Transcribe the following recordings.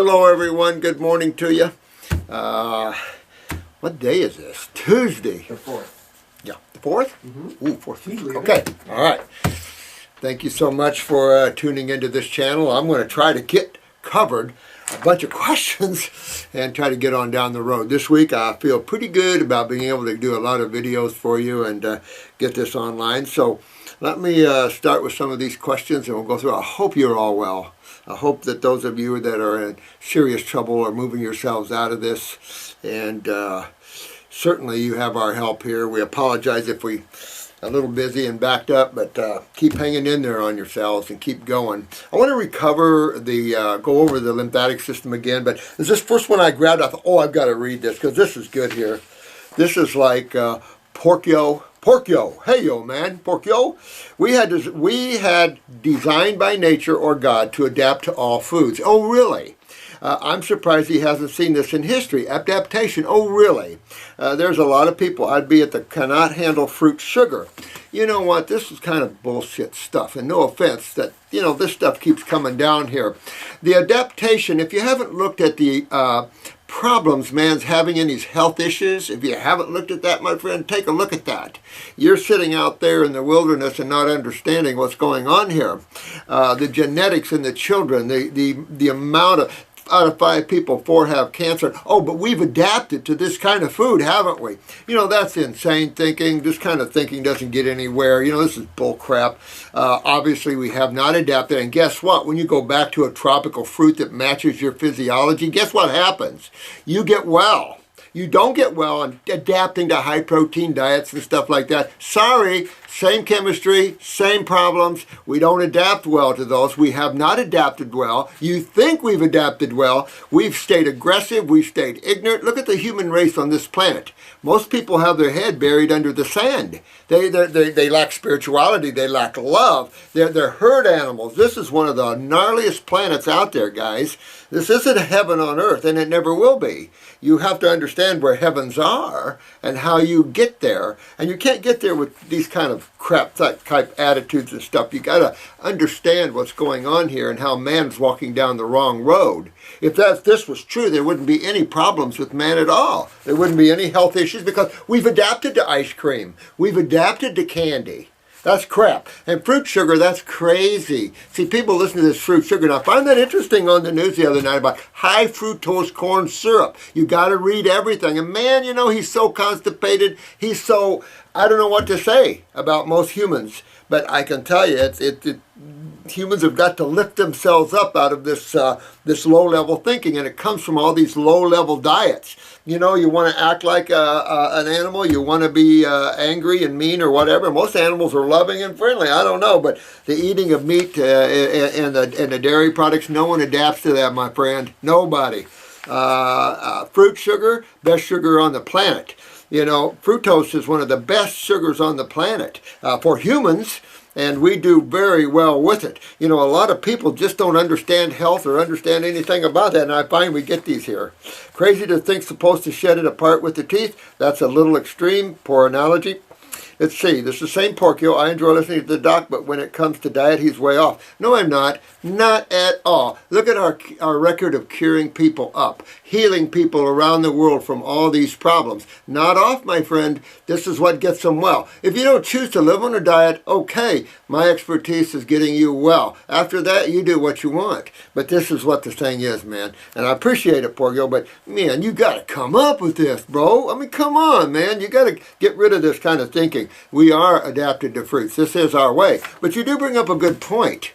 Hello everyone, good morning to you. What day is this? Tuesday. The 4th. Yeah, the 4th? Mm-hmm. Ooh, 4th. Okay, all right. Thank you so much for tuning into this channel. I'm going to try to get covered a bunch of questions and try to get on down the road. This week I feel pretty good about being able to do a lot of videos for you and get this online. So let me start with some of these questions and we'll go through. I hope you're all well. I hope that those of you that are in serious trouble are moving yourselves out of this, and certainly you have our help here. We apologize if we a little busy and backed up, but keep hanging in there on yourselves and keep going. I want to recover the, go over the lymphatic system again, but this first one I grabbed, I thought, oh, I've got to read this because this is good here. This is like Porcio, hey yo man, Porcio. We had designed by nature or God to adapt to all foods. Oh really? I'm surprised he hasn't seen this in history. Adaptation, oh really? There's a lot of people, I'd be at the cannot handle fruit sugar. You know what, this is kind of bullshit stuff, and no offense that, you know, this stuff keeps coming down here. The adaptation, if you haven't looked at the problems man's having in his health issues, if you haven't looked at that, my friend, take a look at that. You're sitting out there in the wilderness and not understanding what's going on here. The genetics in the children, the amount of, out of 5 people, 4 have cancer. Oh, but we've adapted to this kind of food, haven't we? You know, that's insane thinking. This kind of thinking doesn't get anywhere. You know, this is bull crap. Obviously, we have not adapted. And guess what? When you go back to a tropical fruit that matches your physiology, guess what happens? You get well. You don't get well on adapting to high-protein diets and stuff like that. Sorry, same chemistry, same problems. We don't adapt well to those. We have not adapted well. You think we've adapted well. We've stayed aggressive. We've stayed ignorant. Look at the human race on this planet. Most people have their head buried under the sand. They lack spirituality. They lack love. They're herd animals. This is one of the gnarliest planets out there, guys. This isn't heaven on earth, and it never will be. You have to understand where heavens are and how you get there. And you can't get there with these kind of crap type attitudes and stuff. You got to understand what's going on here and how man's walking down the wrong road. If this was true, there wouldn't be any problems with man at all. There wouldn't be any health issues because we've adapted to ice cream. We've adapted to candy. That's crap. And fruit sugar, that's crazy. See, people listen to this fruit sugar. Now, I find that interesting on the news the other night about high fructose corn syrup. You got to read everything. And man, you know, he's so constipated. He's so, I don't know what to say about most humans. But I can tell you, humans have got to lift themselves up out of this this low-level thinking, and it comes from all these low-level diets. You know, you want to act like an animal, you want to be angry and mean or whatever. Most animals are loving and friendly. I don't know, but the eating of meat and the dairy products, no one adapts to that, my friend. Nobody. Fruit sugar, best sugar on the planet. You know, fructose is one of the best sugars on the planet for humans, and we do very well with it. You know, a lot of people just don't understand health or understand anything about that, and I find we get these here. Crazy to think supposed to shed it apart with the teeth. That's a little extreme, poor analogy. Let's see, this is the same Porcio. I enjoy listening to the doc, but when it comes to diet, he's way off. No, I'm not. Not at all. Look at our record of curing people up, healing people around the world from all these problems. Not off, my friend. This is what gets them well. If you don't choose to live on a diet, okay, my expertise is getting you well. After that, you do what you want. But this is what the thing is, man. And I appreciate it, Porcio, but man, you got to come up with this, bro. I mean, come on, man. You got to get rid of this kind of thinking. We are adapted to fruits. This is our way. But you do bring up a good point.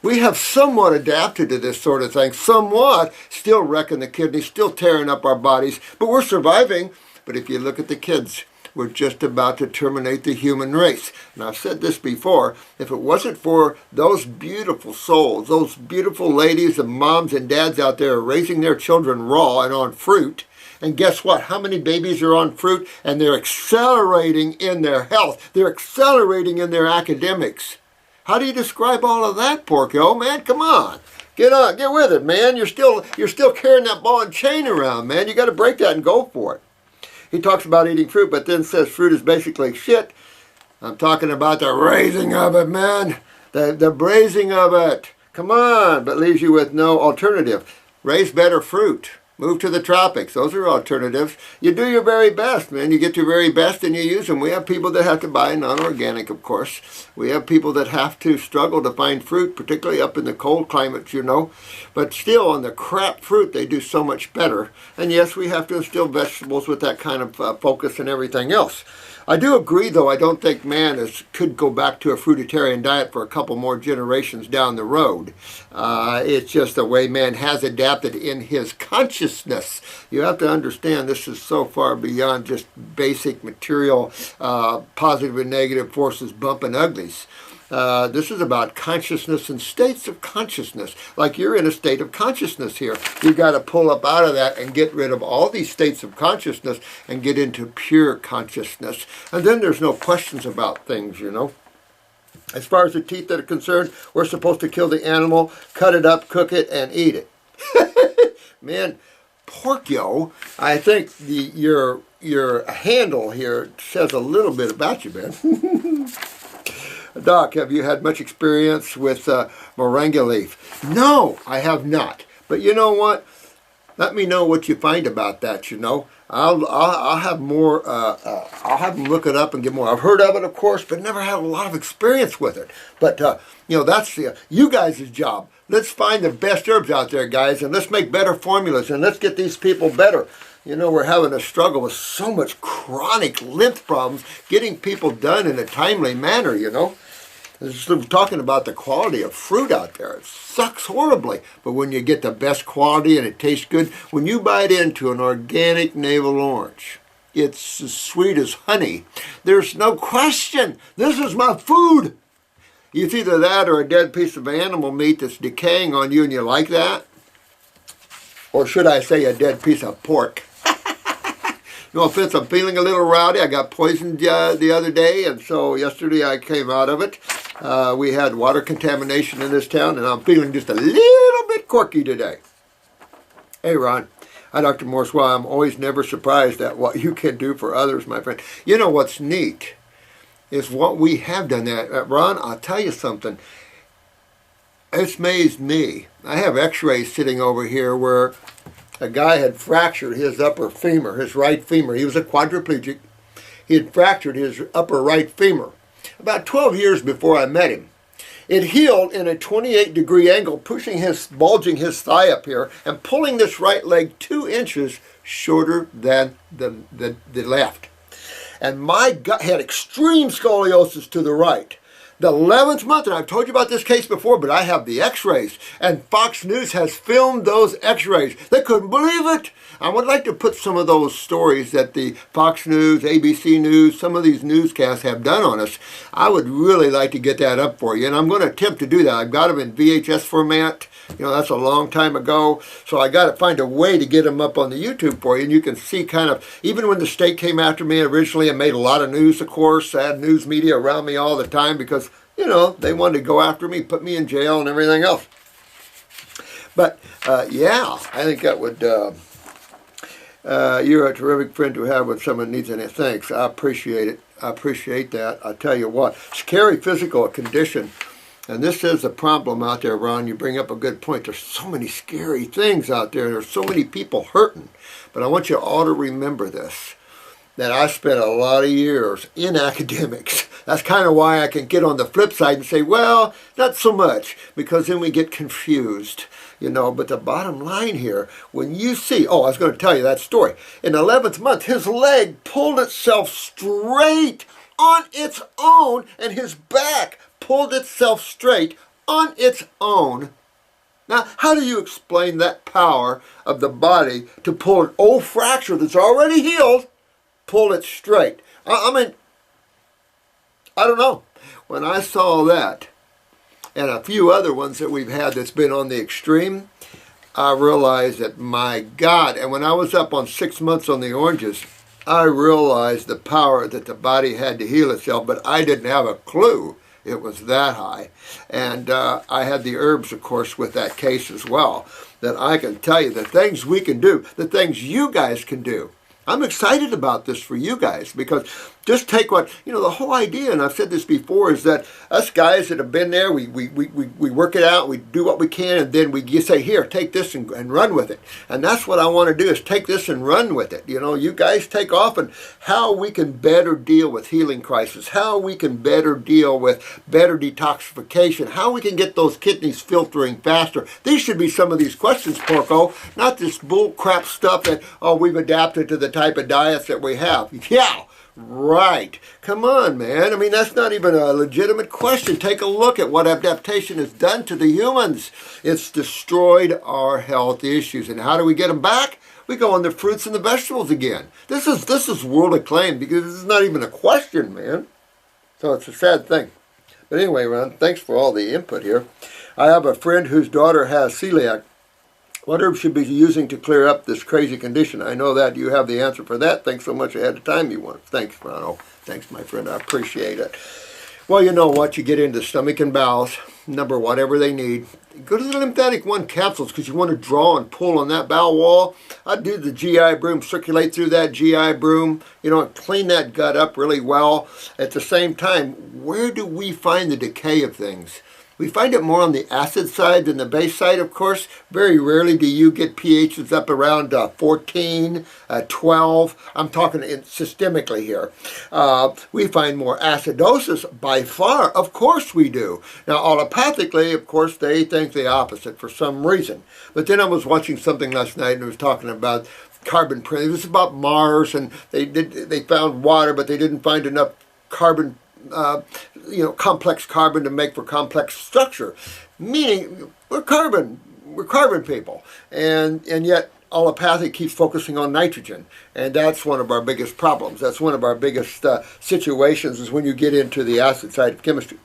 We have somewhat adapted to this sort of thing. Somewhat. Still wrecking the kidneys, still tearing up our bodies. But we're surviving. But if you look at the kids, we're just about to terminate the human race. And I've said this before. If it wasn't for those beautiful souls, those beautiful ladies and moms and dads out there raising their children raw and on fruit, and guess what? How many babies are on fruit? And they're accelerating in their health. They're accelerating in their academics. How do you describe all of that, Porcio? Man, come on. Get on. Get with it, man. You're still carrying that ball and chain around, man. You got to break that and go for it. He talks about eating fruit, but then says fruit is basically shit. I'm talking about the raising of it, man. The braising of it. Come on. But leaves you with no alternative. Raise better fruit. Move to the tropics. Those are alternatives. You do your very best, man. You get your very best and you use them. We have people that have to buy non-organic, of course. We have people that have to struggle to find fruit, particularly up in the cold climates, you know. But still, on the crap fruit, they do so much better. And yes, we have to instill vegetables with that kind of focus and everything else. I do agree, though, I don't think man could go back to a fruitarian diet for a couple more generations down the road. It's just the way man has adapted in his consciousness. You have to understand this is so far beyond just basic material positive and negative forces bumping uglies. This is about consciousness and states of consciousness. Like you're in a state of consciousness here. You've got to pull up out of that and get rid of all these states of consciousness and get into pure consciousness. And then there's no questions about things, you know. As far as the teeth that are concerned, we're supposed to kill the animal, cut it up, cook it, and eat it. Man, Porcio, I think your handle here says a little bit about you, man. Doc, have you had much experience with moringa leaf? No, I have not. But you know what? Let me know what you find about that, you know. I'll have more, I'll have them look it up and get more. I've heard of it, of course, but never had a lot of experience with it. But, you know, that's you guys' job. Let's find the best herbs out there, guys, and let's make better formulas, and let's get these people better. You know, we're having a struggle with so much chronic lymph problems, getting people done in a timely manner, you know. We're talking about the quality of fruit out there. It sucks horribly. But when you get the best quality and it tastes good, when you bite into an organic navel orange, it's as sweet as honey. There's no question. This is my food. It's either that or a dead piece of animal meat that's decaying on you and you like that. Or should I say a dead piece of pork. No offense, I'm feeling a little rowdy. I got poisoned the other day, and so yesterday I came out of it. We had water contamination in this town, and I'm feeling just a little bit quirky today. Hey, Ron. Hi, Dr. Morse. Well, I'm always never surprised at what you can do for others, my friend. You know what's neat is what we have done that. Ron, I'll tell you something. It's amazed me. I have x-rays sitting over here where a guy had fractured his upper femur, his right femur. He was a quadriplegic. He had fractured his upper right femur about 12 years before I met him. It healed in a 28-degree angle, bulging his thigh up here and pulling this right leg 2 inches shorter than the left. And my gut had extreme scoliosis to the right. The 11th month, and I've told you about this case before, but I have the x-rays, and Fox News has filmed those x-rays. They couldn't believe it. I would like to put some of those stories that the Fox News, ABC News, some of these newscasts have done on us. I would really like to get that up for you, and I'm going to attempt to do that. I've got them in VHS format. You know, that's a long time ago, so I got to find a way to get them up on the YouTube for you, and you can see kind of, even when the state came after me originally and made a lot of news, of course, I had news media around me all the time because, you know, they wanted to go after me, put me in jail and everything else. But, yeah, I think that would, you're a terrific friend to have when someone needs any. Thanks, I appreciate it. I appreciate that. I tell you what, scary physical condition. And this is a problem out there, Ron. You bring up a good point. There's so many scary things out there. There's so many people hurting. But I want you all to remember this, that I spent a lot of years in academics. That's kind of why I can get on the flip side and say, well, not so much, because then we get confused, you know. But the bottom line here, when you see, oh, I was going to tell you that story. In the 11th month, his leg pulled itself straight on its own, and his back pulled itself straight on its own. Now, how do you explain that power of the body to pull an old fracture that's already healed, pull it straight? I mean, I don't know. When I saw that, and a few other ones that we've had that's been on the extreme, I realized that, my God, and when I was up on 6 months on the oranges, I realized the power that the body had to heal itself, but I didn't have a clue it was that high. And I had the herbs, of course, with that case as well, that I can tell you the things we can do, the things you guys can do. I'm excited about this for you guys because Just take what, the whole idea, and I've said this before, is that us guys that have been there, we work it out, we do what we can, and then we say, here, take this and run with it. And that's what I want to do, is take this and run with it. You guys take off, and how we can better deal with healing crisis, how we can better deal with better detoxification, how we can get those kidneys filtering faster. These should be some of these questions, Porco, not this bull crap stuff that, we've adapted to the type of diets that we have. Yeah. Right. Come on, man. I mean, that's not even a legitimate question. Take a look at what adaptation has done to the humans. It's destroyed our health issues. And how do we get them back? We go on the fruits and the vegetables again. This is world acclaim, because this is not even a question, man. So it's a sad thing. But anyway, Ron, thanks for all the input here. I have a friend whose daughter has celiac. What herbs should be using to clear up this crazy condition? I know that you have the answer for that. Thanks so much ahead of time you want. Thanks, Ronald. Thanks, my friend. I appreciate it. Well, you know what? You get into stomach and bowels, number whatever they need. Go to the Lymphatic 1 capsules, because you want to draw and pull on that bowel wall. I do the GI broom, circulate through that GI broom, clean that gut up really well. At the same time, where do we find the decay of things? We find it more on the acid side than the base side, of course. Very rarely do you get pHs up around 14, 12. I'm talking systemically here. We find more acidosis by far. Of course we do. Now, allopathically, of course, they think the opposite for some reason. But then I was watching something last night, and it was talking about carbon print. It was about Mars, and they found water, but they didn't find enough carbon, complex carbon to make for complex structure. Meaning, we're carbon people. And yet, allopathy keeps focusing on nitrogen. And that's one of our biggest problems. That's one of our biggest situations, is when you get into the acid side of chemistry.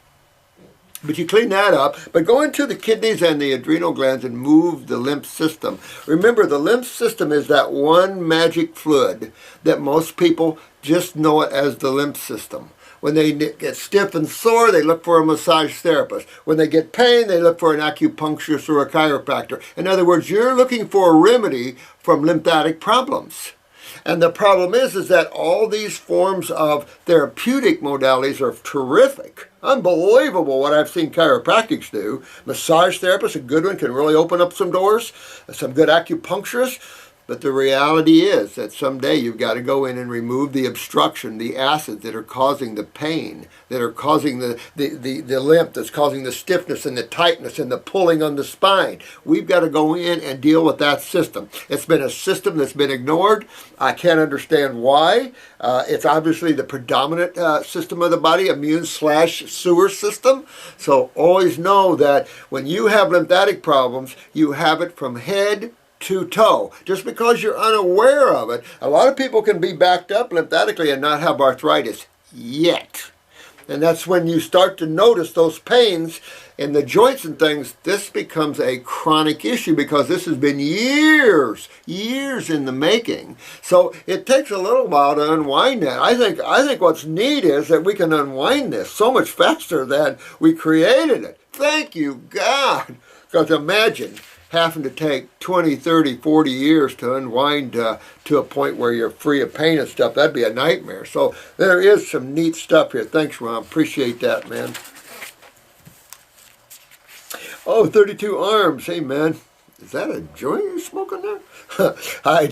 But you clean that up, but go into the kidneys and the adrenal glands and move the lymph system. Remember, the lymph system is that one magic fluid that most people just know it as the lymph system. When they get stiff and sore, they look for a massage therapist. When they get pain, they look for an acupuncturist or a chiropractor. In other words, you're looking for a remedy from lymphatic problems. And the problem is that all these forms of therapeutic modalities are terrific. Unbelievable what I've seen chiropractics do. Massage therapists, a good one, can really open up some doors. Some good acupuncturists. But the reality is that someday you've got to go in and remove the obstruction, the acids that are causing the pain, that are causing the lymph, that's causing the stiffness and the tightness and the pulling on the spine. We've got to go in and deal with that system. It's been a system that's been ignored. I can't understand why. It's obviously the predominant system of the body, immune/sewer system. So always know that when you have lymphatic problems, you have it from head to toe. Just because you're unaware of it, a lot of people can be backed up lymphatically and not have arthritis yet. And that's when you start to notice those pains in the joints and things. This becomes a chronic issue, because this has been years in the making. So it takes a little while to unwind that. I think what's neat is that we can unwind this so much faster than we created it. Thank you, God. Because imagine having to take 20, 30, 40 years to unwind to a point where you're free of pain and stuff. That'd be a nightmare. So there is some neat stuff here. Thanks, Ron. Appreciate that, man. Oh, 32 arms. Hey, man. Is that a joint you're smoking there? I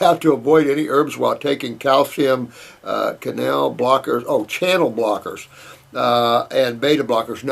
have to avoid any herbs while taking calcium, channel blockers, and beta blockers.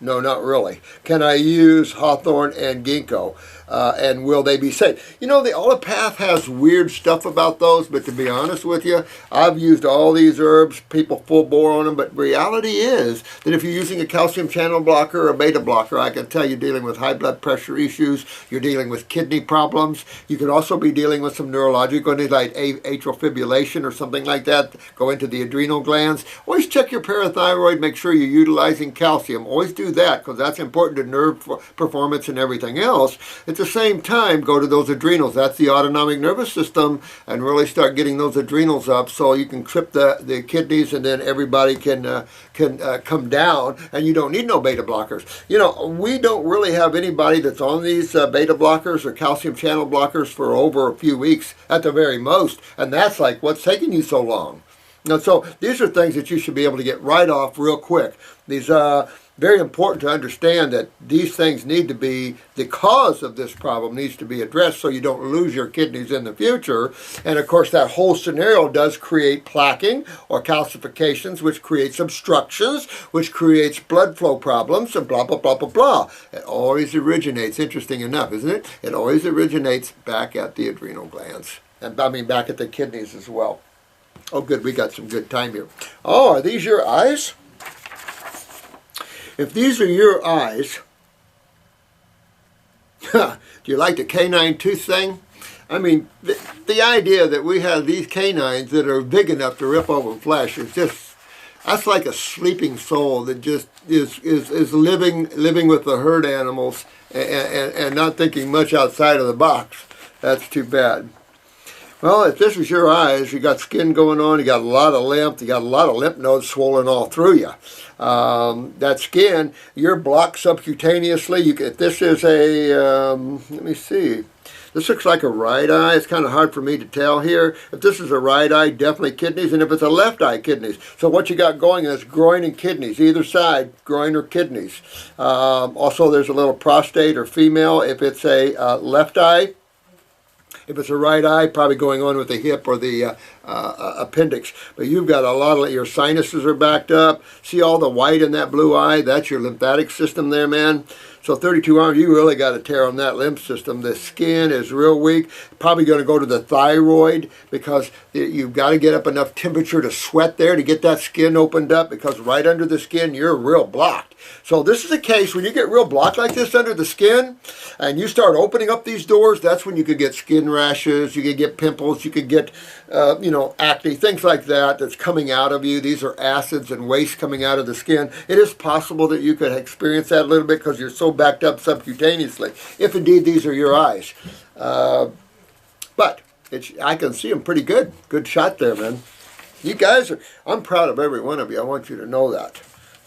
No, not really. Can I use hawthorn and ginkgo? And will they be safe? The allopath has weird stuff about those, but to be honest with you, I've used all these herbs, people full bore on them, but reality is that if you're using a calcium channel blocker or a beta blocker, I can tell you're dealing with high blood pressure issues, you're dealing with kidney problems, you could also be dealing with some neurological needs like atrial fibrillation or something like that, go into the adrenal glands. Always check your parathyroid, make sure you're utilizing calcium. Always do that, because that's important to nerve performance and everything else. At the same time, go to those adrenals. That's the autonomic nervous system, and really start getting those adrenals up so you can trip the kidneys, and then everybody can come down, and you don't need no beta blockers. We don't really have anybody that's on these beta blockers or calcium channel blockers for over a few weeks at the very most, and that's like, what's taking you so long? Now, so these are things that you should be able to get right off real quick. These very important to understand that these things need to be, the cause of this problem needs to be addressed so you don't lose your kidneys in the future. And of course that whole scenario does create plaquing or calcifications, which creates obstructions, which creates blood flow problems, and blah, blah, blah, blah, blah. It always originates, interesting enough, isn't it? It always originates back at the adrenal glands. And I mean back at the kidneys as well. Oh good, we got some good time here. Oh, are these your eyes? If these are your eyes, do you like the canine tooth thing? I mean, the idea that we have these canines that are big enough to rip open flesh is just, that's like a sleeping soul that just is living with the herd animals and not thinking much outside of the box. That's too bad. Well, if this is your eyes, you got skin going on, you got a lot of lymph, you got a lot of lymph nodes swollen all through you. That skin, you're blocked subcutaneously. If this is a, let me see, this looks like a right eye. It's kind of hard for me to tell here. If this is a right eye, definitely kidneys, and if it's a left eye, kidneys. So what you got going is groin and kidneys, either side, groin or kidneys. Also, there's a little prostate or female if it's a left eye. If it's a right eye, probably going on with the hip or the appendix. But you've got a lot of, your sinuses are backed up. See all the white in that blue eye? That's your lymphatic system there, man. So 32 hours, you really got to tear on that lymph system. The skin is real weak. Probably going to go to the thyroid because you've got to get up enough temperature to sweat there to get that skin opened up, because right under the skin, you're real blocked. So this is a case when you get real blocked like this under the skin and you start opening up these doors, that's when you could get skin rashes, you could get pimples, you could get, acne, things like that that's coming out of you. These are acids and waste coming out of the skin. It is possible that you could experience that a little bit because you're so backed up subcutaneously, if indeed these are your eyes. But I can see them pretty good. Good shot there, man. You guys are, I'm proud of every one of you. I want you to know that.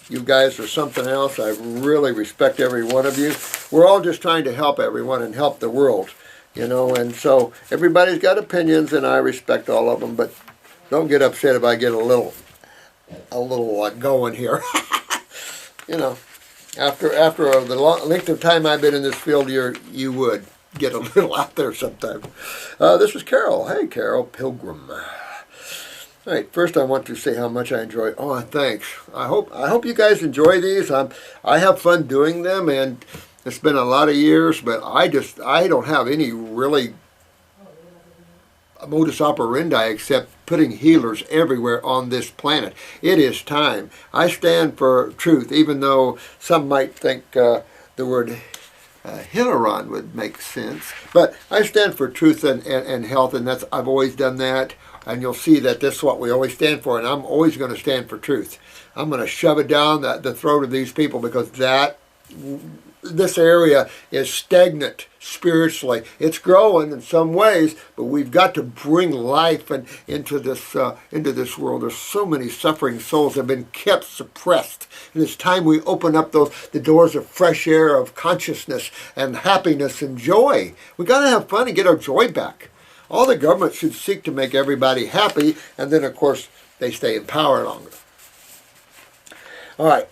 You guys are something else. I really respect every one of you. We're all just trying to help everyone and help the world, and so everybody's got opinions and I respect all of them, but don't get upset if I get a little going here. After the length of time I've been in this field, you would get a little out there sometime. This is Carol. Hey, Carol Pilgrim. All right, first I want to say how much I enjoy. Oh, thanks. I hope you guys enjoy these. I have fun doing them, and it's been a lot of years, but I don't have any really modus operandi except putting healers everywhere on this planet. It is time. I stand for truth, even though some might think the word Hilaron would make sense. But I stand for truth and health, and I've always done that. And you'll see that this is what we always stand for, and I'm always going to stand for truth. I'm going to shove it down the throat of these people because this area is stagnant spiritually. It's growing in some ways, but we've got to bring life into this world. There's so many suffering souls that have been kept suppressed, and it's time we open up the doors of fresh air, of consciousness and happiness and joy. We got to have fun and get our joy back. All the government should seek to make everybody happy, and then, of course, they stay in power longer. All right.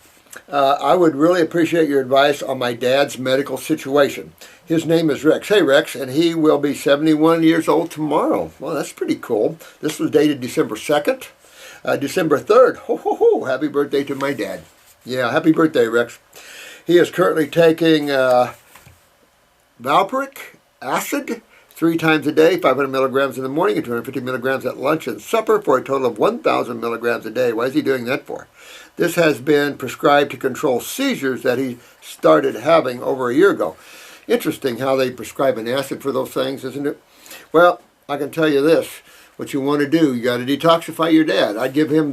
I would really appreciate your advice on my dad's medical situation. His name is Rex. Hey, Rex, and he will be 71 years old tomorrow. Well, that's pretty cool. This was dated December 2nd. December 3rd. Ho, ho, ho. Happy birthday to my dad. Yeah, happy birthday, Rex. He is currently taking valproic acid 3 times a day, 500 milligrams in the morning and 250 milligrams at lunch and supper for a total of 1,000 milligrams a day. Why is he doing that for? This has been prescribed to control seizures that he started having over a year ago. Interesting how they prescribe an acid for those things, isn't it? Well, I can tell you this. What you want to do, you got to detoxify your dad. I'd give him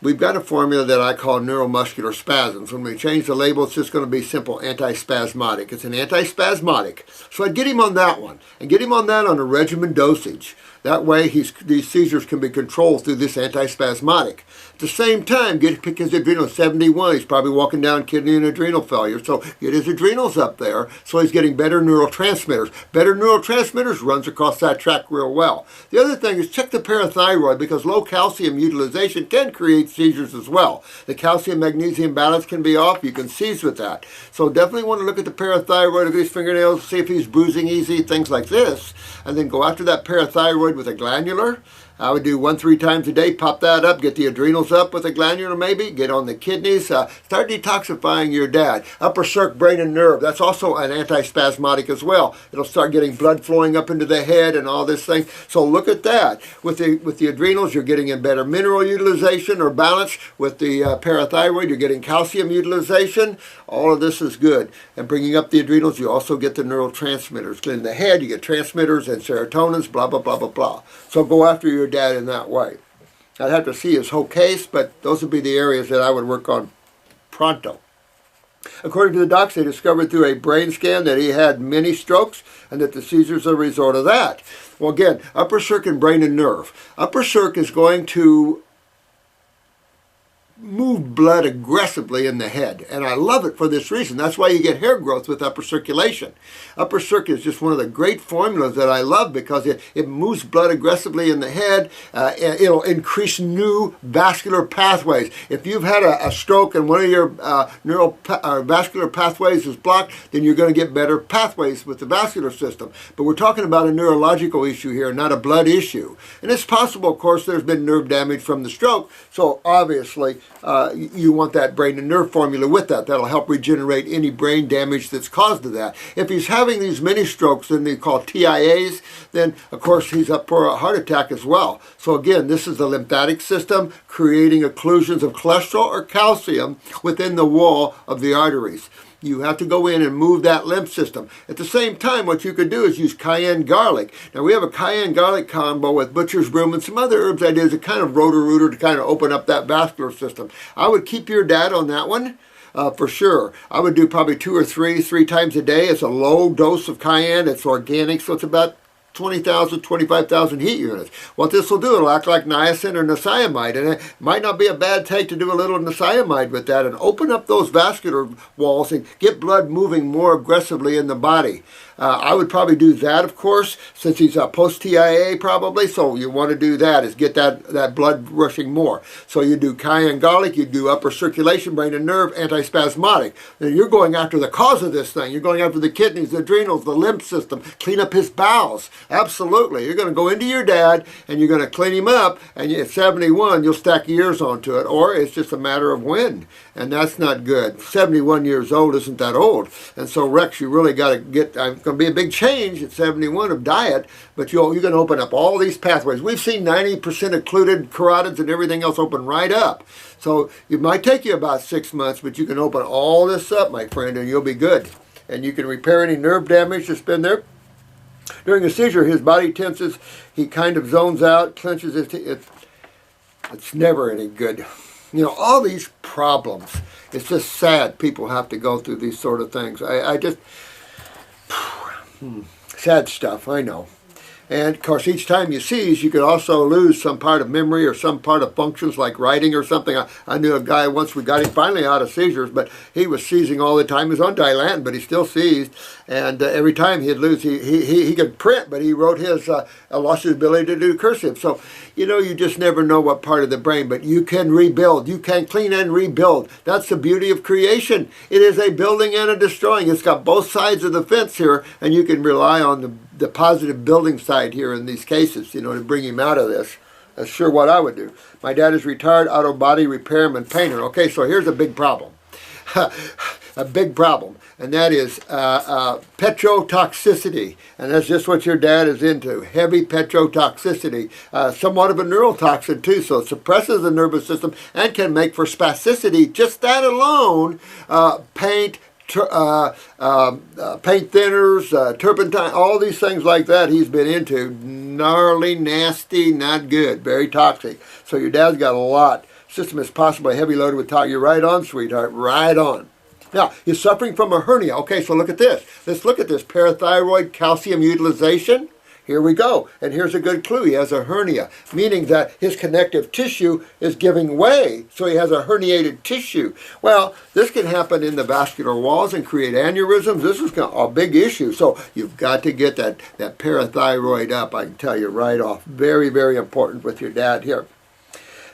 we've got a formula that I call neuromuscular spasms. When we change the label, it's just going to be simple antispasmodic. It's an antispasmodic. So I'd get him on that one, and get him on that on a regimen dosage. That way these seizures can be controlled through this antispasmodic. At the same time, pick his adrenals. 71, he's probably walking down kidney and adrenal failure. So get his adrenals up there so he's getting better neurotransmitters. Better neurotransmitters runs across that track real well. The other thing is check the parathyroid, because low calcium utilization can create seizures as well. The calcium-magnesium balance can be off. You can seize with that. So definitely want to look at the parathyroid, look at his fingernails, see if he's bruising easy, things like this. And then go after that parathyroid with a glandular. I would do 1-3 times a day, pop that up, get the adrenals up with a glandular maybe, get on the kidneys, start detoxifying your dad. Upper circ, brain and nerve, that's also an antispasmodic as well. It'll start getting blood flowing up into the head and all this thing. So look at that. With the adrenals, you're getting in better mineral utilization or balance. With the parathyroid, you're getting calcium utilization. All of this is good. And bringing up the adrenals, you also get the neurotransmitters. In the head, you get transmitters and serotonins, blah, blah, blah, blah, blah. So go after your dad in that way. I'd have to see his whole case, but those would be the areas that I would work on pronto. According to the docs, they discovered through a brain scan that he had many strokes and that the seizures are a result of that. Well, again, upper circ and brain and nerve. Upper circ is going to move blood aggressively in the head, and I love it for this reason. That's why you get hair growth with upper circulation. Upper circ is just one of the great formulas that I love, because it moves blood aggressively in the head. It'll increase new vascular pathways. If you've had a stroke and one of your vascular pathways is blocked, then you're going to get better pathways with the vascular system. But we're talking about a neurological issue here, not a blood issue. And it's possible, of course, there's been nerve damage from the stroke, so obviously you want that brain and nerve formula with that. That'll help regenerate any brain damage that's caused to that. If he's having these mini strokes, then they call TIAs, then of course he's up for a heart attack as well. So again, this is the lymphatic system creating occlusions of cholesterol or calcium within the wall of the arteries. You have to go in and move that lymph system. At the same time, what you could do is use cayenne garlic. Now, we have a cayenne garlic combo with butcher's broom and some other herbs ideas, a kind of roto-rooter to kind of open up that vascular system. I would keep your dad on that one. For sure. I would do probably 2 or 3 times a day. It's a low dose of cayenne. It's organic, so it's about 20,000, 25,000 heat units. What this will do, it'll act like niacin or niacinamide, and it might not be a bad take to do a little niacinamide with that and open up those vascular walls and get blood moving more aggressively in the body. I would probably do that, of course, since he's post-TIA probably, so you want to do that, is get that blood rushing more. So you do cayenne garlic, you do upper circulation, brain and nerve, antispasmodic. Then you're going after the cause of this thing. You're going after the kidneys, the adrenals, the lymph system, clean up his bowels. Absolutely. You're going to go into your dad and you're going to clean him up, and at 71, you'll stack years onto it, or it's just a matter of when, and that's not good. 71 years old isn't that old. And so, Rex, you really got to get, going to be a big change at 71 of diet, but you're going to open up all these pathways. We've seen 90% occluded carotids and everything else open right up. So it might take you about 6 months, but you can open all this up, my friend, and you'll be good. And you can repair any nerve damage that's been there. During a seizure, his body tenses, he kind of zones out, clenches his teeth. It's never any good. You know, all these problems, it's just sad people have to go through these sort of things. I just... sad stuff, I know. And of course, each time you seize, you could also lose some part of memory or some part of functions like writing or something. I knew a guy once, we got him finally out of seizures, but he was seizing all the time. He was on Dilantin, but he still seized. And every time he'd lose, he could print, but he wrote his, lost his ability to do cursive. So, you know, you just never know what part of the brain, but you can rebuild. You can clean and rebuild. That's the beauty of creation. It is a building and a destroying. It's got both sides of the fence here, and you can rely on the positive building side here in these cases, you know, to bring him out of this. That's sure what I would do. My dad is retired auto body repairman painter. Okay, so here's a big problem. A big problem, and that is petrotoxicity, and that's just what your dad is into, heavy petrotoxicity, somewhat of a neurotoxin too, so it suppresses the nervous system and can make for spasticity. Just that alone, paint thinners, turpentine, all these things like that he's been into. Gnarly, nasty, not good, very toxic. So your dad's got a lot. System is possibly heavy loaded with toxin. You're right on, sweetheart, right on. Now, he's suffering from a hernia. Okay, so look at this. Let's look at this. Parathyroid calcium utilization. Here we go. And here's a good clue. He has a hernia, meaning that his connective tissue is giving way. So he has a herniated tissue. Well, this can happen in the vascular walls and create aneurysms. This is a big issue. So you've got to get that parathyroid up, I can tell you right off. Very, very important with your dad here.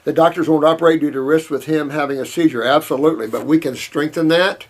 The doctors won't operate due to risk with him having a seizure. Absolutely. But we can strengthen that.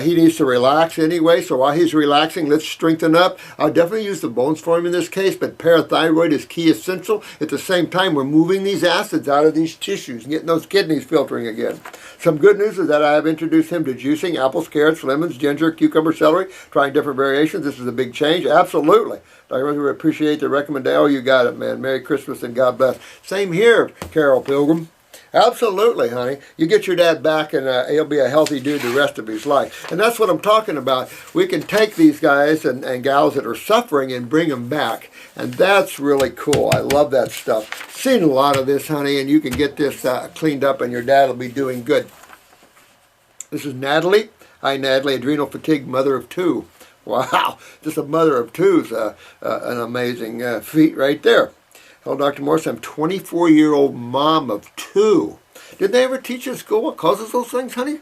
He needs to relax anyway, so while he's relaxing, let's strengthen up. I'll definitely use the bones for him in this case, but parathyroid is key essential. At the same time, we're moving these acids out of these tissues and getting those kidneys filtering again. Some good news is that I have introduced him to juicing apples, carrots, lemons, ginger, cucumber, celery, trying different variations. This is a big change. Absolutely. I really appreciate the recommendation. Oh, you got it, man. Merry Christmas and God bless. Same here, Carol Pilgrim. Absolutely, honey. You get your dad back and he'll be a healthy dude the rest of his life. And that's what I'm talking about. We can take these guys and gals that are suffering and bring them back. And that's really cool. I love that stuff. Seen a lot of this, honey, and you can get this cleaned up and your dad will be doing good. This is Natalie. Hi, Natalie. Adrenal fatigue, mother of two. Wow. Just a mother of two is an amazing feat right there. Hello, Dr. Morse. I'm a 24-year-old mom of two. Did they ever teach you in school what causes those things, honey?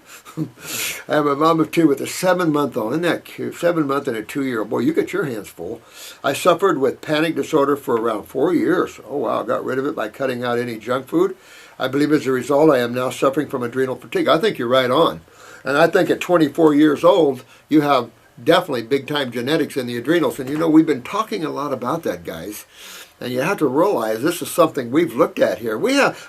I have a mom of two with a 7-month-old. Isn't that cute? 7-month and a 2-year-old. Boy, you get your hands full. I suffered with panic disorder for around 4 years. Oh, wow. I got rid of it by cutting out any junk food. I believe as a result, I am now suffering from adrenal fatigue. I think you're right on. And I think at 24 years old, you have definitely big-time genetics in the adrenals. And, you know, we've been talking a lot about that, guys. And you have to realize this is something we've looked at here.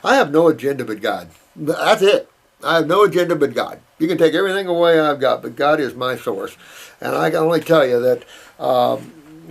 I have no agenda but God. That's it. I have no agenda but God. You can take everything away I've got, but God is my source. And I can only tell you that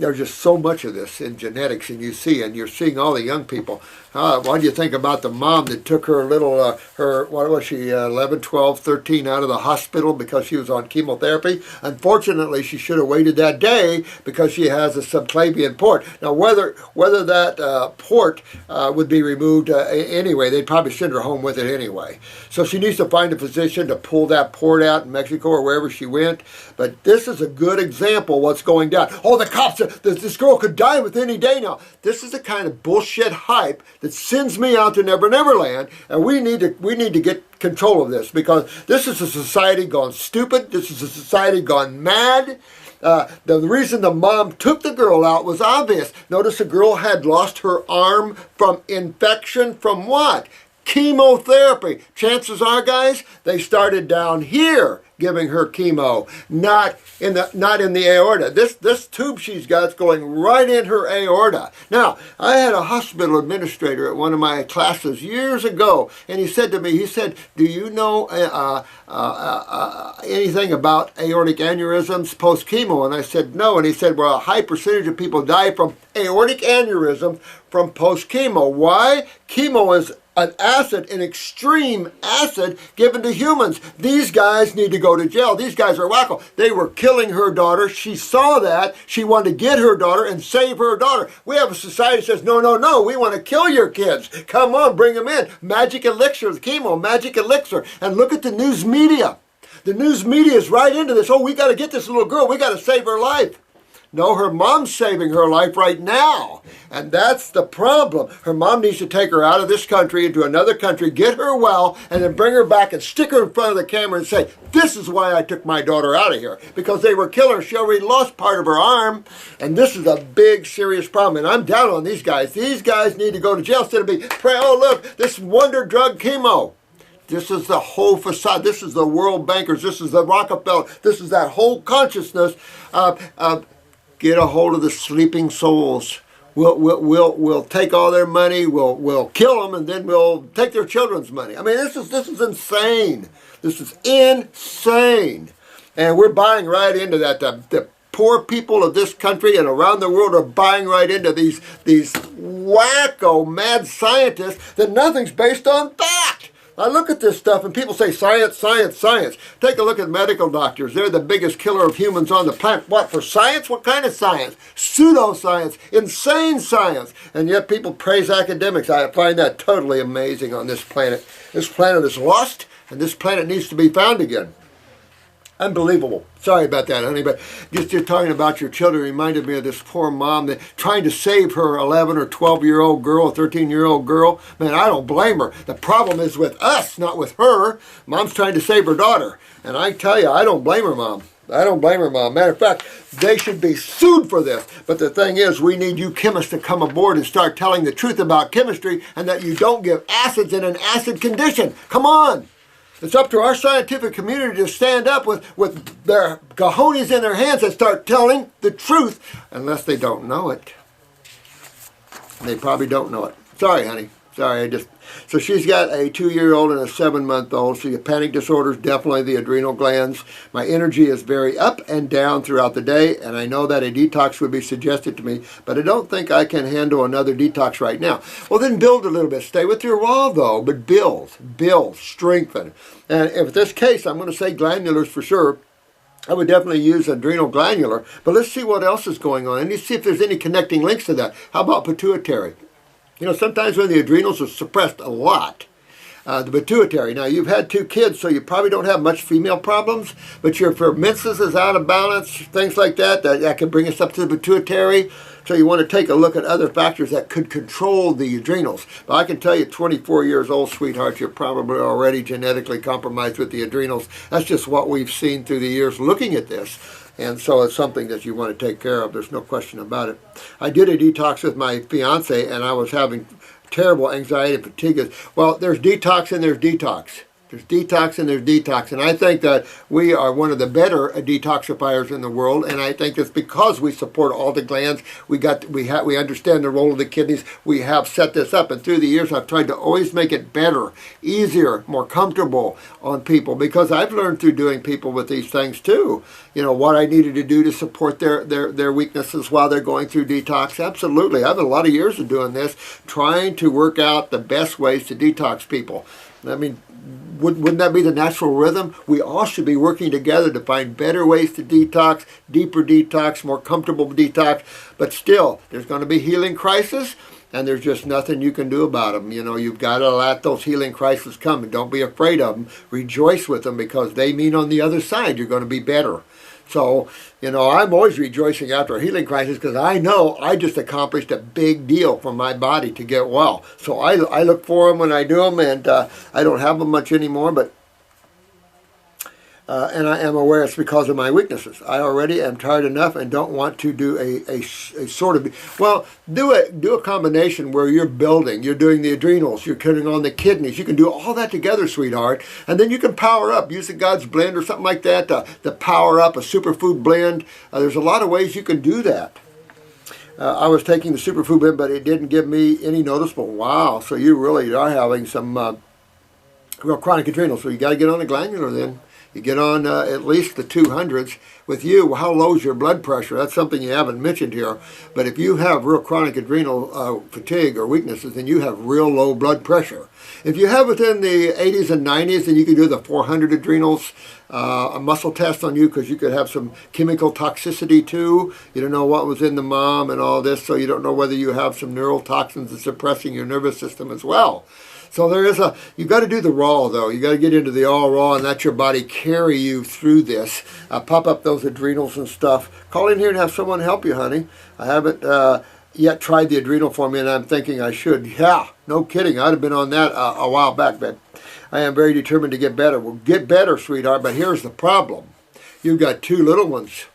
there's just so much of this in genetics, and you're seeing all the young people. What do you think about the mom that took her little, what was she, 11, 12, 13 out of the hospital because she was on chemotherapy? Unfortunately, she should have waited that day because she has a subclavian port. Now, whether that port would be removed anyway, they'd probably send her home with it anyway. So she needs to find a physician to pull that port out in Mexico or wherever she went. But this is a good example of what's going down. Oh, the cops, this girl could die with any day now. This is the kind of bullshit hype that sends me out to Never Never Land, and we need to get control of this, because this is a society gone stupid. This is a society gone mad. The reason the mom took the girl out was obvious. Notice the girl had lost her arm from infection from what? Chemotherapy. Chances are, guys, they started down here giving her chemo, not in the aorta. This tube she's got is going right in her aorta. Now, I had a hospital administrator at one of my classes years ago, and he said to me, do you know anything about aortic aneurysms post-chemo? And I said, no. And he said, well, a high percentage of people die from aortic aneurysm from post-chemo. Why? Chemo is an acid, an extreme acid given to humans. These guys need to go to jail. These guys are wacko. They were killing her daughter. She saw that. She wanted to get her daughter and save her daughter. We have a society that says, no, no, no, we want to kill your kids. Come on, bring them in. Magic elixir, chemo, magic elixir. And look at the news media. The news media is right into this. Oh, we got to get this little girl. We got to save her life. No, her mom's saving her life right now. And that's the problem. Her mom needs to take her out of this country into another country, get her well, and then bring her back and stick her in front of the camera and say, this is why I took my daughter out of here. Because they were killing her. She already lost part of her arm. And this is a big, serious problem. And I'm down on these guys. These guys need to go to jail instead of being, oh, look, this wonder drug chemo. This is the whole facade. This is the world bankers. This is the Rockefeller. This is that whole consciousness of get a hold of the sleeping souls. We'll take all their money. We'll kill them, and then we'll take their children's money. I mean, this is insane. This is insane, and we're buying right into that. The poor people of this country and around the world are buying right into these wacko mad scientists that nothing's based on fact. I look at this stuff and people say science, science, science. Take a look at medical doctors. They're the biggest killer of humans on the planet. What, for science? What kind of science? Pseudoscience, insane science. And yet people praise academics. I find that totally amazing on this planet. This planet is lost, and this planet needs to be found again. Unbelievable. Sorry about that, honey, but just talking about your children reminded me of this poor mom that trying to save her 11 or 12-year-old girl, 13-year-old girl. Man, I don't blame her. The problem is with us, not with her. Mom's trying to save her daughter. And I tell you, I don't blame her, Mom. I don't blame her, Mom. Matter of fact, they should be sued for this. But the thing is, we need you chemists to come aboard and start telling the truth about chemistry and that you don't give acids in an acid condition. Come on. It's up to our scientific community to stand up with their cojones in their hands and start telling the truth, unless they don't know it. They probably don't know it. Sorry, honey. Sorry, So she's got a 2-year-old and a 7-month-old. So your panic disorder is definitely the adrenal glands. My energy is very up and down throughout the day, and I know that a detox would be suggested to me, but I don't think I can handle another detox right now. Well, then build a little bit. Stay with your raw, though, but build, strengthen. And if this case, I'm going to say glandulars for sure. I would definitely use adrenal glandular, but let's see what else is going on, and let's see if there's any connecting links to that. How about pituitary? You know, sometimes when the adrenals are suppressed a lot, the pituitary. Now, you've had 2 kids, so you probably don't have much female problems, but your menses is out of balance, things like that, that can bring us up to the pituitary. So you want to take a look at other factors that could control the adrenals. But I can tell you, 24 years old, sweetheart, you're probably already genetically compromised with the adrenals. That's just what we've seen through the years looking at this. And so it's something that you want to take care of. There's no question about it. I did a detox with my fiance, and I was having terrible anxiety and fatigue. Well, there's detox and there's detox. There's detox and there's detox. And I think that we are one of the better detoxifiers in the world. And I think it's because we support all the glands. We understand the role of the kidneys. We have set this up. And through the years, I've tried to always make it better, easier, more comfortable on people. Because I've learned through doing people with these things too. You know, what I needed to do to support their weaknesses while they're going through detox. Absolutely. I've had a lot of years of doing this, trying to work out the best ways to detox people. I mean, wouldn't that be the natural rhythm? We all should be working together to find better ways to detox, deeper detox, more comfortable detox. But still, there's going to be healing crises, and there's just nothing you can do about them. You know, you've got to let those healing crises come, and don't be afraid of them. Rejoice with them, because they mean on the other side you're going to be better. So, you know, I'm always rejoicing after a healing crisis, because I know I just accomplished a big deal for my body to get well. So I look for them when I do them, and I don't have them much anymore, but and I am aware it's because of my weaknesses. I already am tired enough and don't want to do a sort of, well, do a combination where you're building, you're doing the adrenals, you're turning on the kidneys. You can do all that together, sweetheart, and then you can power up. Use the God's blend or something like that to power up, a superfood blend. There's a lot of ways you can do that. I was taking the superfood blend, but it didn't give me any noticeable. Wow, so you really are having some real chronic adrenals, so you got to get on the glandular then. You get on at least the 200s. With you, how low is your blood pressure? That's something you haven't mentioned here. But if you have real chronic adrenal fatigue or weaknesses, then you have real low blood pressure. If you have within the 80s and 90s, then you can do the 400 adrenals, a muscle test on you, because you could have some chemical toxicity too. You don't know what was in the mom and all this, so you don't know whether you have some neurotoxins that's suppressing your nervous system as well. So there is you've got to do the raw, though. You've got to get into the all raw and let your body carry you through this. Pop up those adrenals and stuff. Call in here and have someone help you, honey. I haven't yet tried the adrenal for me, and I'm thinking I should. Yeah, no kidding. I'd have been on that a while back, but I am very determined to get better. Well, get better, sweetheart, but here's the problem. You've got 2 little ones.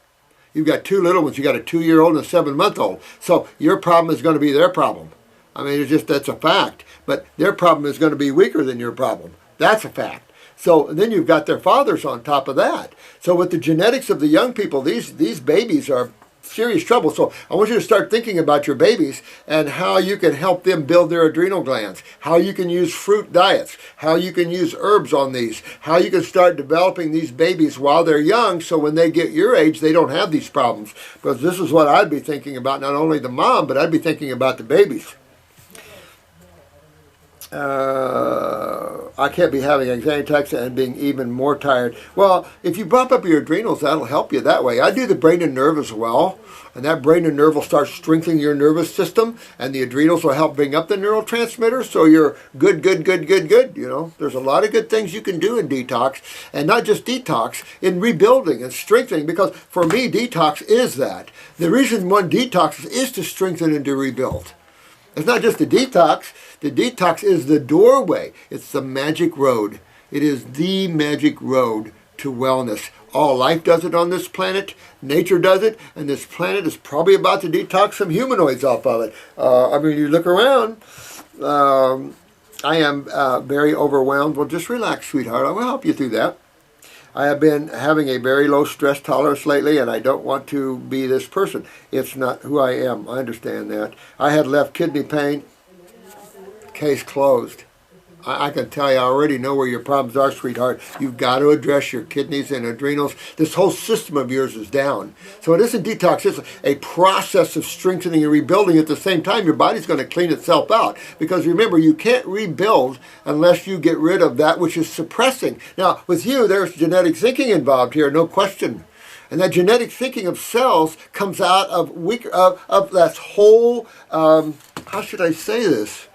You've got 2 little ones. You've got a 2-year-old and a 7-month-old. So your problem is going to be their problem. I mean, it's just, that's a fact. But their problem is going to be weaker than your problem. That's a fact. So then you've got their fathers on top of that. So with the genetics of the young people, these babies are serious trouble. So I want you to start thinking about your babies and how you can help them build their adrenal glands, how you can use fruit diets, how you can use herbs on these, how you can start developing these babies while they're young, so when they get your age, they don't have these problems. Because this is what I'd be thinking about, not only the mom, but I'd be thinking about the babies. I can't be having anxiety attacks and being even more tired. Well, if you bump up your adrenals, that'll help you that way. I do the brain and nerve as well, and that brain and nerve will start strengthening your nervous system, and the adrenals will help bring up the neurotransmitters, so you're good. You know, there's a lot of good things you can do in detox, and not just detox, in rebuilding and strengthening, because for me, detox is that. The reason one detoxes is to strengthen and to rebuild. It's not just a detox. The detox is the doorway. It's the magic road. It is the magic road to wellness. All life does it on this planet. Nature does it. And this planet is probably about to detox some humanoids off of it. I mean, you look around. I am very overwhelmed. Well, just relax, sweetheart. I will help you through that. I have been having a very low stress tolerance lately, and I don't want to be this person. It's not who I am. I understand that. I had left kidney pain. Case closed. I can tell you, I already know where your problems are, sweetheart. You've got to address your kidneys and adrenals. This whole system of yours is down. So it isn't detox. It's a process of strengthening and rebuilding. At the same time, your body's going to clean itself out. Because remember, you can't rebuild unless you get rid of that which is suppressing. Now, with you, there's genetic thinking involved here, no question. And that genetic thinking of cells comes out of that whole, how should I say this?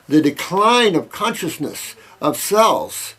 The decline of consciousness of cells.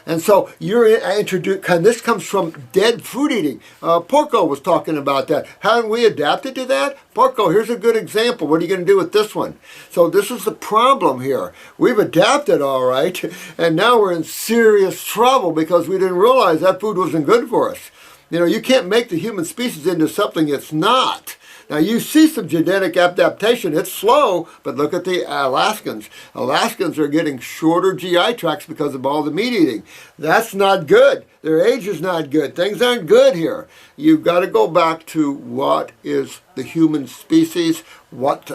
And so you're introduced, and this comes from dead food eating. Porco was talking about that. Haven't we adapted to that? Porco, here's a good example. What are you going to do with this one? So this is the problem here. We've adapted all right, and now we're in serious trouble because we didn't realize that food wasn't good for us. You know, you can't make the human species into something it's not. Now, you see some genetic adaptation. It's slow, but look at the Alaskans. Alaskans are getting shorter GI tracts because of all the meat eating. That's not good. Their age is not good. Things aren't good here. You've got to go back to what is the human species, what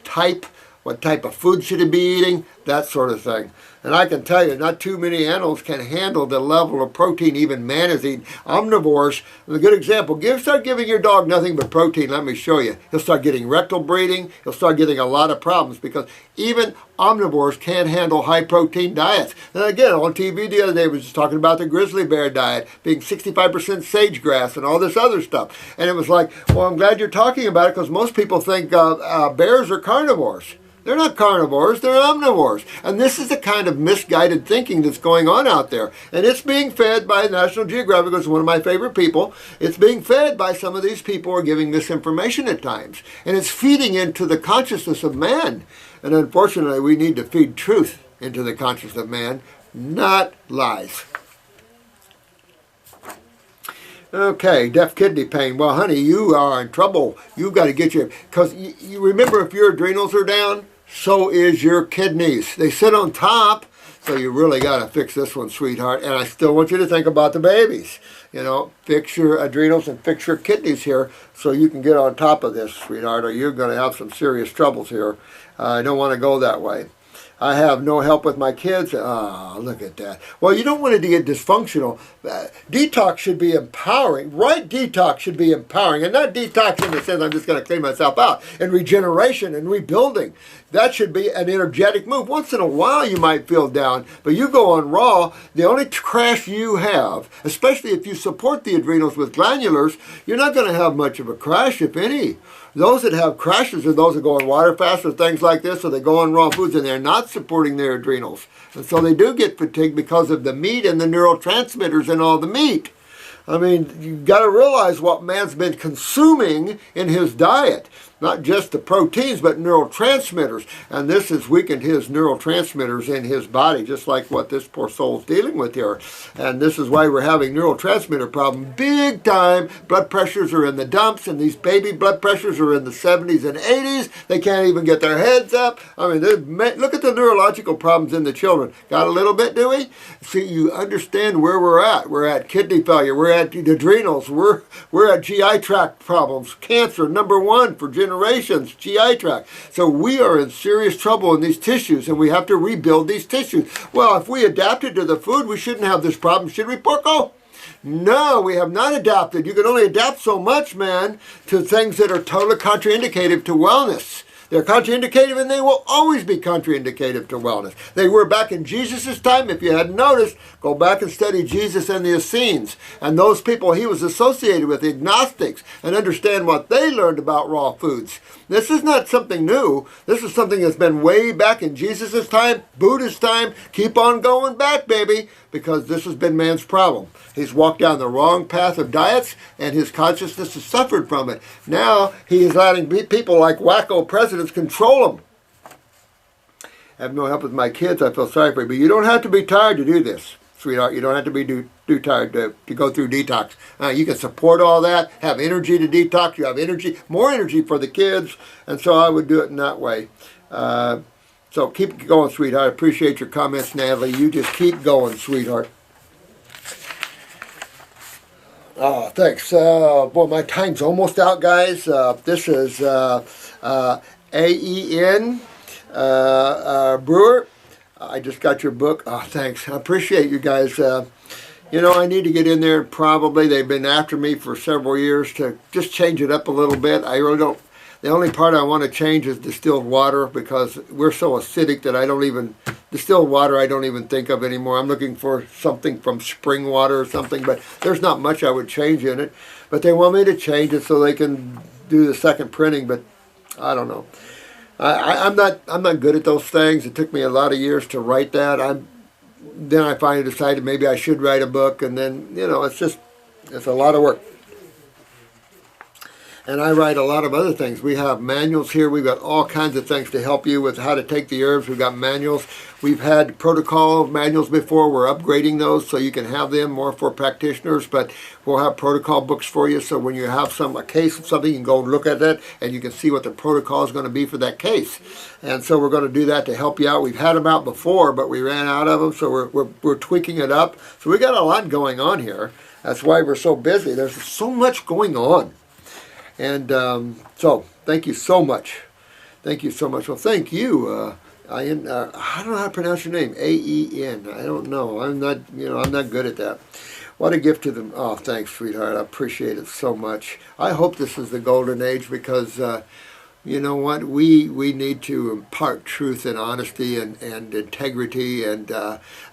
type of food should it be eating, that sort of thing. And I can tell you, not too many animals can handle the level of protein even man is eating. Omnivores, a good example, start giving your dog nothing but protein, let me show you. He'll start getting rectal bleeding, he'll start getting a lot of problems because even omnivores can't handle high protein diets. And again, on TV the other day, was just talking about the grizzly bear diet, being 65% sage grass and all this other stuff. And it was like, well, I'm glad you're talking about it because most people think bears are carnivores. They're not carnivores, they're omnivores. And this is the kind of misguided thinking that's going on out there. And it's being fed by National Geographic, which is one of my favorite people. It's being fed by some of these people who are giving misinformation at times. And it's feeding into the consciousness of man. And unfortunately, we need to feed truth into the consciousness of man, not lies. Okay, deaf kidney pain. Well, honey, you are in trouble. You've got to get your, because you remember if your adrenals are down, so is your kidneys. They sit on top, so you really got to fix this one, sweetheart. And I still want you to think about the babies. You know, fix your adrenals and fix your kidneys here so you can get on top of this, sweetheart, or you're going to have some serious troubles here. I don't want to go that way. I have no help with my kids. Oh, look at that. Well, you don't want it to get dysfunctional. Detox should be empowering. Right detox should be empowering. And not detox in the sense I'm just going to clean myself out. And regeneration and rebuilding. That should be an energetic move. Once in a while you might feel down, but you go on raw, the only crash you have, especially if you support the adrenals with glandulars, you're not going to have much of a crash, if any. Those that have crashes are those that go on water fast or things like this, or they go on raw foods and they're not supporting their adrenals. And so they do get fatigued because of the meat and the neurotransmitters in all the meat. I mean, you've got to realize what man's been consuming in his diet. Not just the proteins, but neurotransmitters. And this has weakened his neurotransmitters in his body, just like what this poor soul's dealing with here. And this is why we're having neurotransmitter problem big time. Blood pressures are in the dumps, and these baby blood pressures are in the 70s and 80s. They can't even get their heads up. I mean, look at the neurological problems in the children. Got a little bit, do we? See, you understand where we're at. We're at kidney failure. We're at adrenals. We're at GI tract problems. Cancer, #1 for generations, GI tract. So we are in serious trouble in these tissues, and we have to rebuild these tissues. Well, if we adapted to the food, we shouldn't have this problem, should we, Porco? No, we have not adapted. You can only adapt so much, man, to things that are totally contraindicated to wellness. They're contraindicative, and they will always be contraindicative to wellness. They were back in Jesus' time. If you hadn't noticed, go back and study Jesus and the Essenes and those people he was associated with, the agnostics, and understand what they learned about raw foods. This is not something new. This is something that's been way back in Jesus' time, Buddha's time. Keep on going back, baby, because this has been man's problem. He's walked down the wrong path of diets, and his consciousness has suffered from it. Now he is letting people like wacko presidents control him. I have no help with my kids. I feel sorry for you, but you don't have to be tired to do this, sweetheart. You don't have to be too tired to go through detox. You can support all that, have energy to detox. You have energy, more energy for the kids, and so I would do it in that way. So keep going, sweetheart. I appreciate your comments, Natalie. You just keep going, sweetheart. Oh, thanks. Boy, my time's almost out, guys. This is AEN Brewer. I just got your book. Oh, thanks. I appreciate you guys. You know, I need to get in there. Probably they've been after me for several years to just change it up a little bit. I really don't. The only part I want to change is distilled water, because we're so acidic that I don't even, distilled water I don't even think of anymore. I'm looking for something from spring water or something, but there's not much I would change in it. But they want me to change it so they can do the second printing, but I don't know. I'm not good at those things. It took me a lot of years to write that. Then I finally decided maybe I should write a book, and then, you know, it's a lot of work. And I write a lot of other things. We have manuals here. We've got all kinds of things to help you with how to take the herbs. We've got manuals. We've had protocol manuals before. We're upgrading those so you can have them more for practitioners, but we'll have protocol books for you, so when you have a case of something, you can go look at that and you can see what the protocol is going to be for that case. And so we're going to do that to help you out. We've had them out before, but we ran out of them, so we're tweaking it up. So we got a lot going on here. That's why we're so busy. There's so much going on. And so, thank you so much. Thank you so much. Well, thank you. I don't know how to pronounce your name. AEN. I don't know. I'm not good at that. What a gift to them. Oh, thanks, sweetheart. I appreciate it so much. I hope this is the golden age, because you know what? We need to impart truth and honesty and integrity. And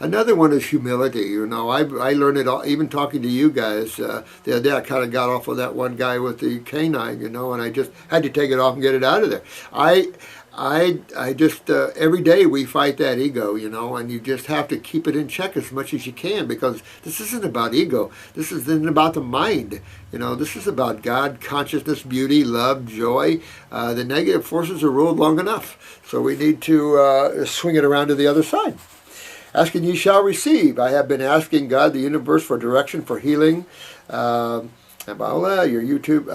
another one is humility. You know, I learned it all, even talking to you guys. The other day I kind of got off of that one guy with the canine, you know, and I just had to take it off and get it out of there. I just, every day we fight that ego, you know, and you just have to keep it in check as much as you can, because this isn't about ego. This isn't about the mind. You know, this is about God, consciousness, beauty, love, joy. The negative forces are ruled long enough. So we need to swing it around to the other side. Asking ye shall receive. I have been asking God, the universe, for direction, for healing. Your YouTube,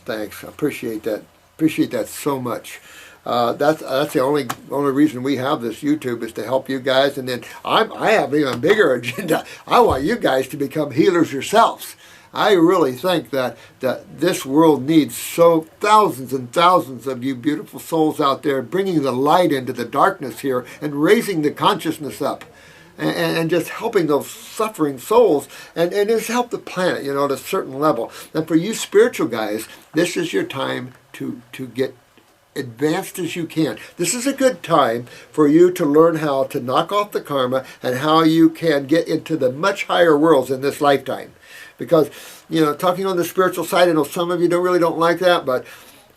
thanks. I appreciate that. Appreciate that so much. That's the only reason we have this YouTube, is to help you guys. And then I have an even bigger agenda. I want you guys to become healers yourselves. I really think that this world needs thousands and thousands of you beautiful souls out there, bringing the light into the darkness here and raising the consciousness up. And just helping those suffering souls, and just help the planet, you know, at a certain level. And for you spiritual guys, this is your time to get advanced as you can. This is a good time for you to learn how to knock off the karma and how you can get into the much higher worlds in this lifetime. Because, you know, talking on the spiritual side, I know some of you don't like that, but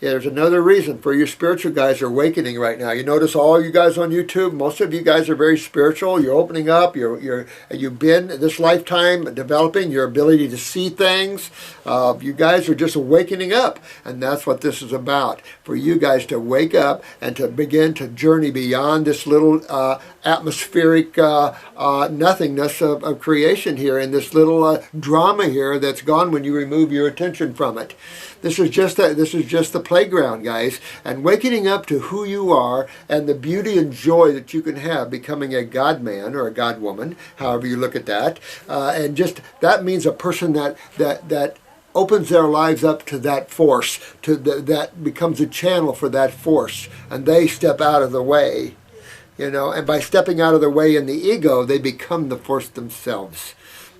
yeah, there's another reason for you spiritual guys are awakening right now. You notice all you guys on YouTube, most of you guys are very spiritual. You're opening up. You've been this lifetime developing your ability to see things. You guys are just awakening up, and that's what this is about. For you guys to wake up and to begin to journey beyond this little atmospheric nothingness of creation here, in this little drama here that's gone when you remove your attention from it. This is just the playground, guys, and waking up to who you are and the beauty and joy that you can have becoming a God man or a God woman, however you look at that, and just that means a person that opens their lives up to that force, that becomes a channel for that force, and they step out of the way, you know, and by stepping out of the way in the ego, they become the force themselves.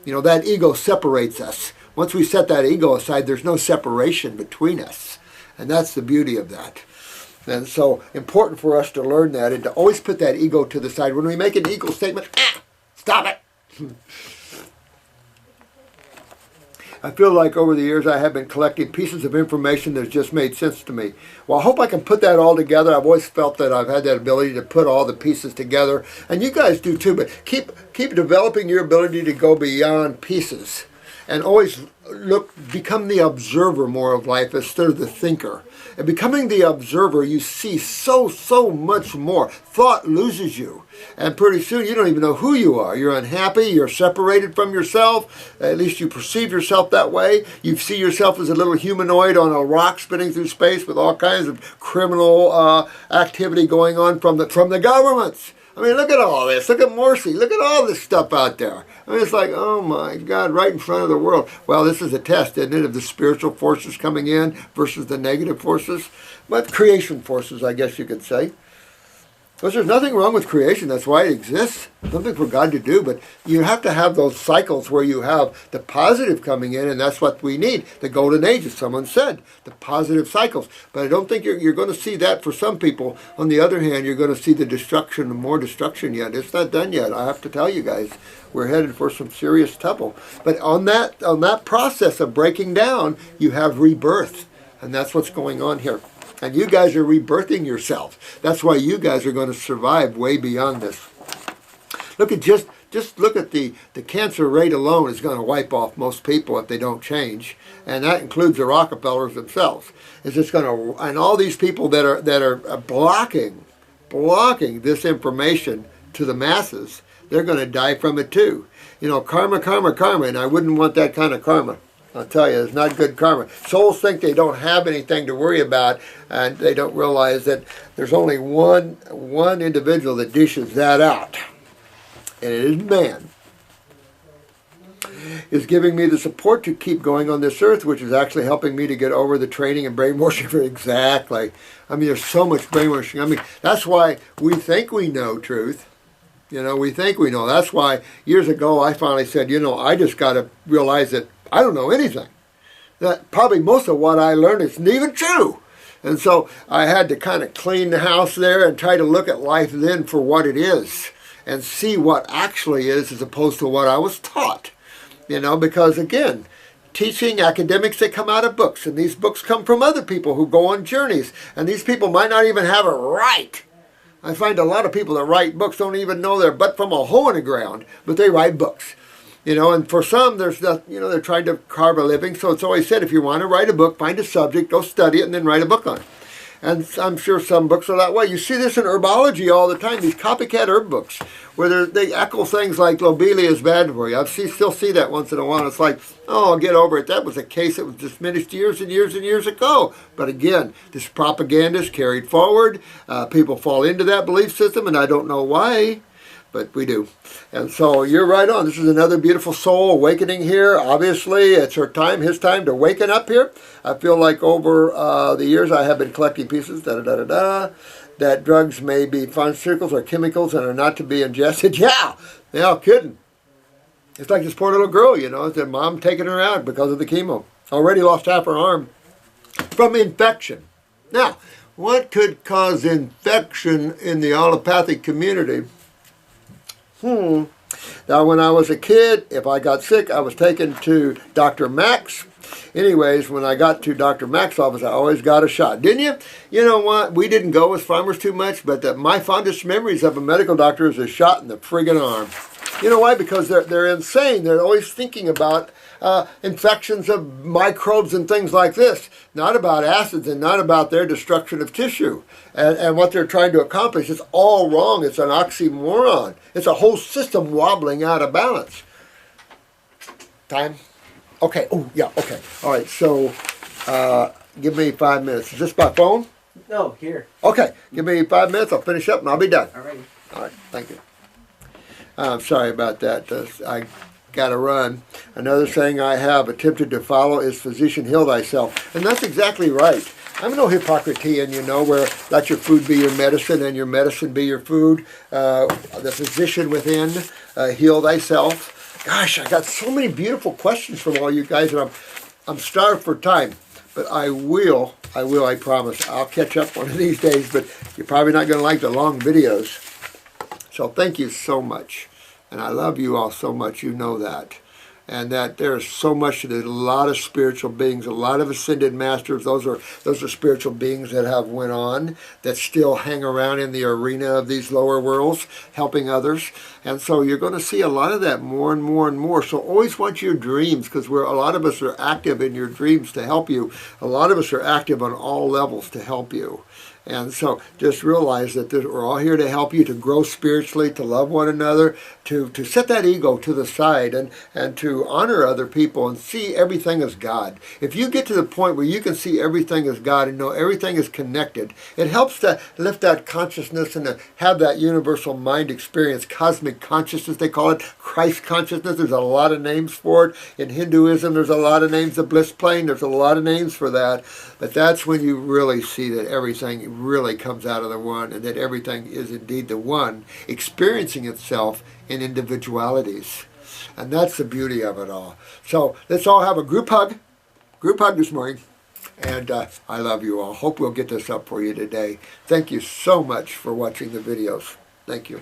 You know, that ego separates us. Once we set that ego aside, there's no separation between us. And that's the beauty of that. And so important for us to learn that and to always put that ego to the side. When we make an ego statement, stop it. I feel like over the years I have been collecting pieces of information that just made sense to me. Well, I hope I can put that all together. I've always felt that I've had that ability to put all the pieces together. And you guys do too, but keep developing your ability to go beyond pieces. And always become the observer more of life instead of the thinker. And becoming the observer, you see so much more. Thought loses you. And pretty soon you don't even know who you are. You're unhappy. You're separated from yourself. At least you perceive yourself that way. You see yourself as a little humanoid on a rock spinning through space with all kinds of criminal activity going on from the governments. I mean, look at all this. Look at Morsi. Look at all this stuff out there. I mean, it's like, oh my God, right in front of the world. Well, this is a test, isn't it, of the spiritual forces coming in versus the negative forces? But creation forces, I guess you could say. Because there's nothing wrong with creation. That's why it exists. Something for God to do. But you have to have those cycles where you have the positive coming in, and that's what we need. The golden age, as someone said. The positive cycles. But I don't think you're going to see that for some people. On the other hand, you're going to see the destruction, more destruction yet. It's not done yet. I have to tell you guys. We're headed for some serious trouble. But on that process of breaking down, you have rebirth. And that's what's going on here. And you guys are rebirthing yourselves. That's why you guys are going to survive way beyond this. Look at just look at the cancer rate alone is going to wipe off most people if they don't change, and that includes the Rockefellers themselves. It's just going to, and all these people that are blocking this information to the masses, they're going to die from it too. You know, karma, karma, karma, and I wouldn't want that kind of karma. I'll tell you, it's not good karma. Souls think they don't have anything to worry about, and they don't realize that there's only one individual that dishes that out, and it is man. Is giving me the support to keep going on this earth, which is actually helping me to get over the training and brainwashing. Exactly. I mean, there's so much brainwashing. I mean, that's why we think we know truth. You know, we think we know. That's why years ago I finally said, you know, I just got to realize that I don't know anything. That probably most of what I learned isn't even true. And so I had to kind of clean the house there and try to look at life then for what it is and see what actually is as opposed to what I was taught. You know, because again, teaching academics, they come out of books, and these books come from other people who go on journeys, and these people might not even have it right. I find a lot of people that write books don't even know their butt from a hole in the ground, but they write books. You know, and for some, there's not, you know, they're trying to carve a living. So it's always said, if you want to write a book, find a subject, go study it, and then write a book on it. And I'm sure some books are that way. You see this in herbology all the time, these copycat herb books, where they echo things like lobelia is bad for you. Still see that once in a while. It's like, oh, I'll get over it. That was a case that was diminished years and years and years ago. But again, this propaganda is carried forward. People fall into that belief system, and I don't know why. But we do. And so you're right on. This is another beautiful soul awakening here. Obviously, it's her time, his time to waken up here. I feel like over the years I have been collecting pieces, that drugs may be pharmaceuticals or chemicals and are not to be ingested. Yeah, kidding. It's like this poor little girl, you know, their mom taking her out because of the chemo. Already lost half her arm from infection. Now, what could cause infection in the allopathic community? Now, when I was a kid, if I got sick, I was taken to Dr. Mack's. Anyways, when I got to Dr. Mack's office, I always got a shot. Didn't you? You know what? We didn't go as farmers too much, but my fondest memories of a medical doctor is a shot in the friggin' arm. You know why? Because they're insane. They're always thinking about infections of microbes and things like this, not about acids and not about their destruction of tissue. And what they're trying to accomplish is all wrong. It's an oxymoron. It's a whole system wobbling out of balance. Time? Okay. Oh, yeah, okay. All right, so give me 5 minutes. Is this my phone? No, here. Okay, give me 5 minutes. I'll finish up and I'll be done. All right. All right, thank you. I'm sorry about that. I got to run. Another saying I have attempted to follow is physician heal thyself. And that's exactly right. I'm no Hippocratean, you know, where let your food be your medicine and your medicine be your food. The physician within, heal thyself. Gosh, I got so many beautiful questions from all you guys, and I'm starved for time. But I will I will, I promise. I'll catch up one of these days, but you're probably not going to like the long videos. So thank you so much. And I love you all so much, you know that. And that there is so much to it. A lot of spiritual beings, a lot of ascended masters. Those are spiritual beings that have went on, that still hang around in the arena of these lower worlds, helping others. And so you're going to see a lot of that more and more and more. So always watch your dreams, because a lot of us are active in your dreams to help you. A lot of us are active on all levels to help you. And so just realize that we're all here to help you to grow spiritually, to love one another, to set that ego to the side, and to honor other people and see everything as God. If you get to the point where you can see everything as God and know everything is connected, it helps to lift that consciousness and to have that universal mind experience, cosmic consciousness they call it, Christ consciousness. There's a lot of names for it. In Hinduism, there's a lot of names, the bliss plane, there's a lot of names for that. But that's when you really see that everything really comes out of the one, and that everything is indeed the one experiencing itself in individualities. And that's the beauty of it all. So let's all have a group hug this morning. And I love you all. Hope we'll get this up for you today. Thank you so much for watching the videos. Thank you.